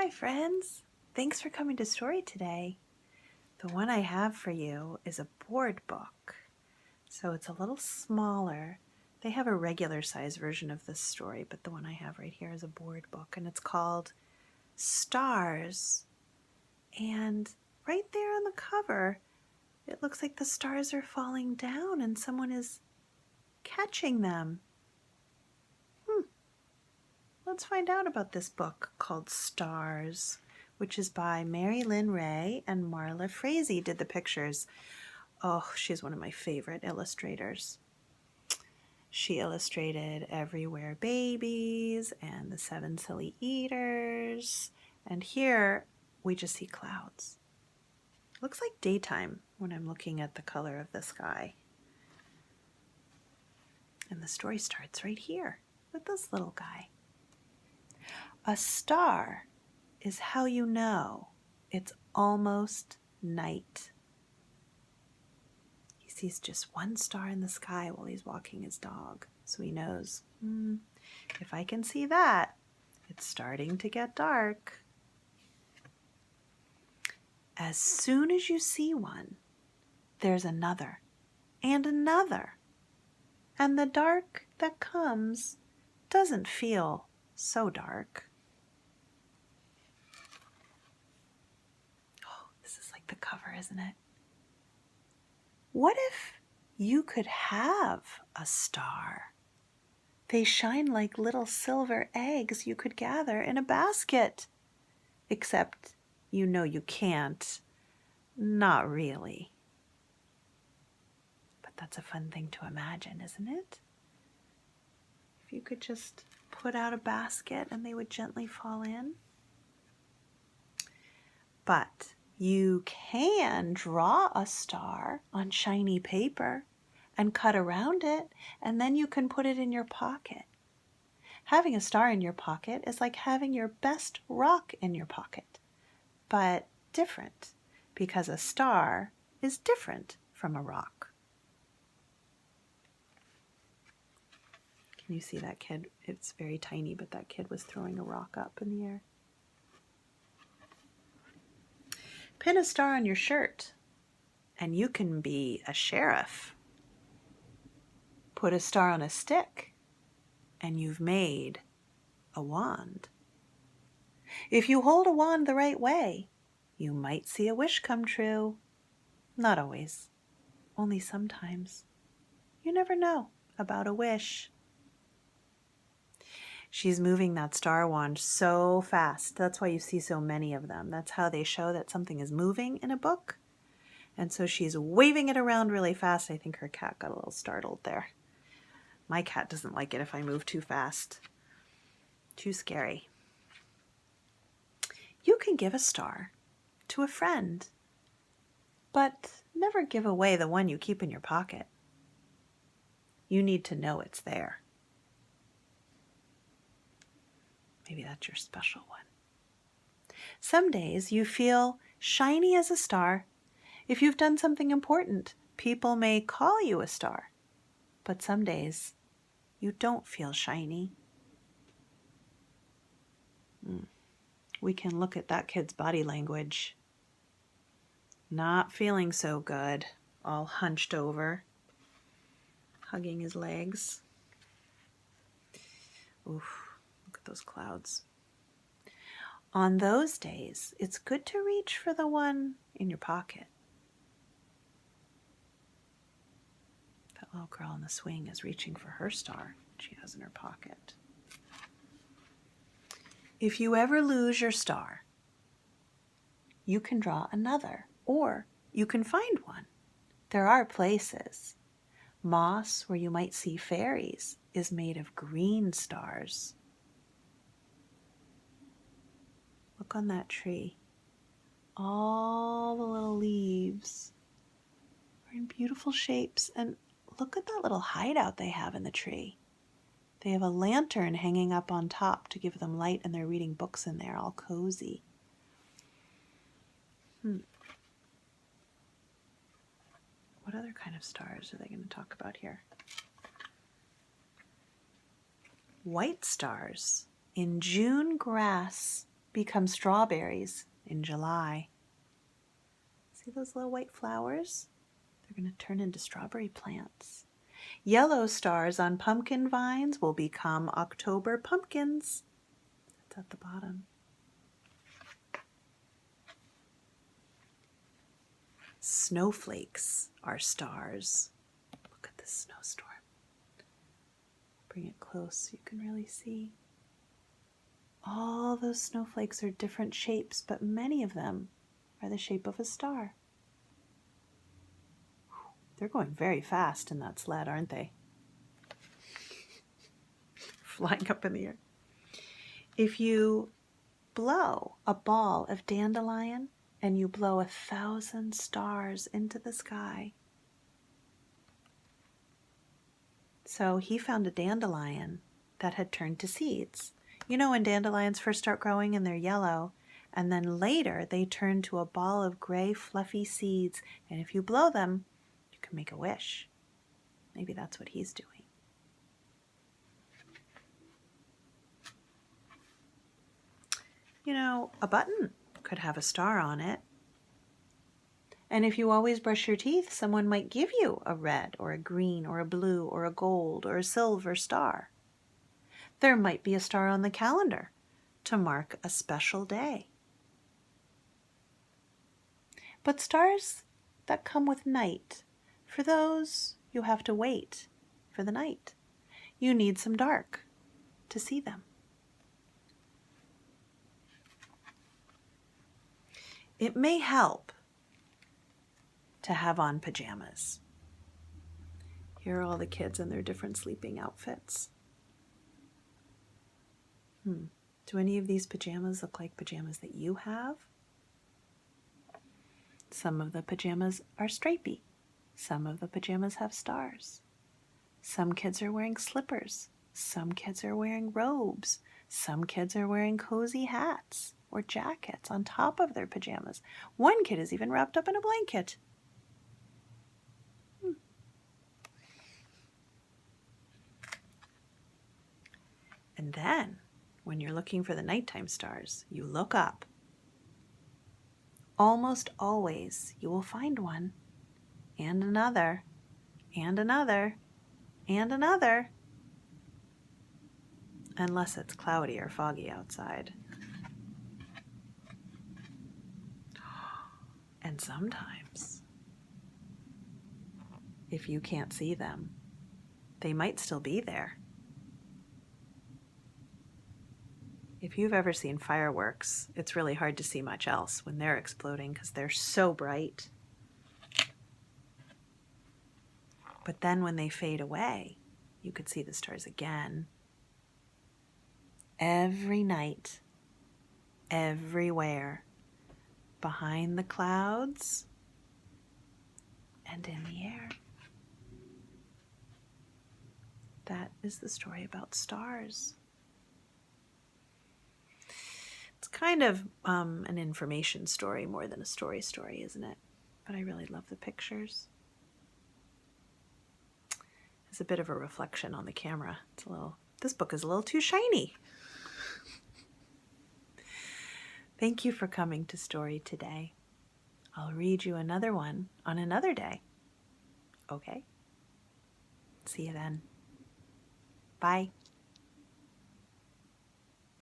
Hi friends! Thanks for coming to Story today. The one I have for you is a board book. So it's a little smaller. They have a regular size version of this story, but the one I have right here is a board book, and it's called Stars. And right there on the cover, it looks like the stars are falling down and someone is catching them. Let's find out about this book called Stars, which is by Mary Lyn Ray, and Marla Frazee did the pictures. Oh, she's one of my favorite illustrators. She illustrated Everywhere Babies and The Seven Silly Eaters. And here we just see clouds. Looks like daytime when I'm looking at the color of the sky. And the story starts right here with this little guy. A star is how you know it's almost night. He sees just one star in the sky while he's walking his dog, so he knows, if I can see that, it's starting to get dark. As soon as you see one, there's another and another, and the dark that comes doesn't feel so dark. This is like the cover, isn't it? What if you could have a star? They shine like little silver eggs you could gather in a basket. Except you know you can't. Not really. But that's a fun thing to imagine, isn't it? If you could just put out a basket and they would gently fall in. But you can draw a star on shiny paper and cut around it, and then you can put it in your pocket. Having a star in your pocket is like having your best rock in your pocket, but different, because a star is different from a rock. Can you see that kid? It's very tiny, but that kid was throwing a rock up in the air. Pin a star on your shirt, and you can be a sheriff. Put a star on a stick, and you've made a wand. If you hold a wand the right way, you might see a wish come true. Not always, only sometimes. You never know about a wish. She's moving that star wand so fast. That's why you see so many of them. That's how they show that something is moving in a book. And so she's waving it around really fast. I think her cat got a little startled there. My cat doesn't like it if I move too fast. Too scary. You can give a star to a friend, but never give away the one you keep in your pocket. You need to know it's there. Maybe that's your special one. Some days you feel shiny as a star. If you've done something important, people may call you a star. But some days you don't feel shiny. We can look at that kid's body language. Not feeling so good, all hunched over, hugging his legs. Oof. Look at those clouds. On those days, it's good to reach for the one in your pocket. That little girl on the swing is reaching for her star she has in her pocket. If you ever lose your star, you can draw another, or you can find one. There are places. Moss, where you might see fairies, is made of green stars. Look on that tree. All the little leaves are in beautiful shapes. And look at that little hideout they have in the tree. They have a lantern hanging up on top to give them light, and they're reading books in there, all cozy. What other kind of stars are they going to talk about here? White stars in June grass become strawberries in July. See those little white flowers? They're going to turn into strawberry plants. Yellow stars on pumpkin vines will become October pumpkins. That's at the bottom. Snowflakes are stars. Look at this snowstorm. Bring it close so you can really see. All those snowflakes are different shapes, but many of them are the shape of a star. They're going very fast in that sled, aren't they? Flying up in the air. If you blow a ball of dandelion and you blow 1,000 stars into the sky. So he found a dandelion that had turned to seeds. You know when dandelions first start growing and they're yellow, and then later they turn to a ball of gray fluffy seeds, and if you blow them, you can make a wish. Maybe that's what he's doing. You know, a button could have a star on it. And if you always brush your teeth, someone might give you a red or a green or a blue or a gold or a silver star. There might be a star on the calendar to mark a special day. But stars that come with night, for those you have to wait for the night. You need some dark to see them. It may help to have on pajamas. Here are all the kids in their different sleeping outfits. Do any of these pajamas look like pajamas that you have? Some of the pajamas are stripy. Some of the pajamas have stars. Some kids are wearing slippers. Some kids are wearing robes. Some kids are wearing cozy hats or jackets on top of their pajamas. One kid is even wrapped up in a blanket. And then, when you're looking for the nighttime stars, you look up. Almost always you will find one, and another, and another, and another, unless it's cloudy or foggy outside. And sometimes, if you can't see them, they might still be there. If you've ever seen fireworks, it's really hard to see much else when they're exploding because they're so bright. But then when they fade away, you could see the stars again. Every night, everywhere, behind the clouds and in the air. That is the story about stars. It's kind of an information story more than a story, isn't it? But I really love the pictures. It's a bit of a reflection on the camera. This book is a little too shiny. Thank you for coming to Story today. I'll read you another one on another day. Okay? See you then. Bye.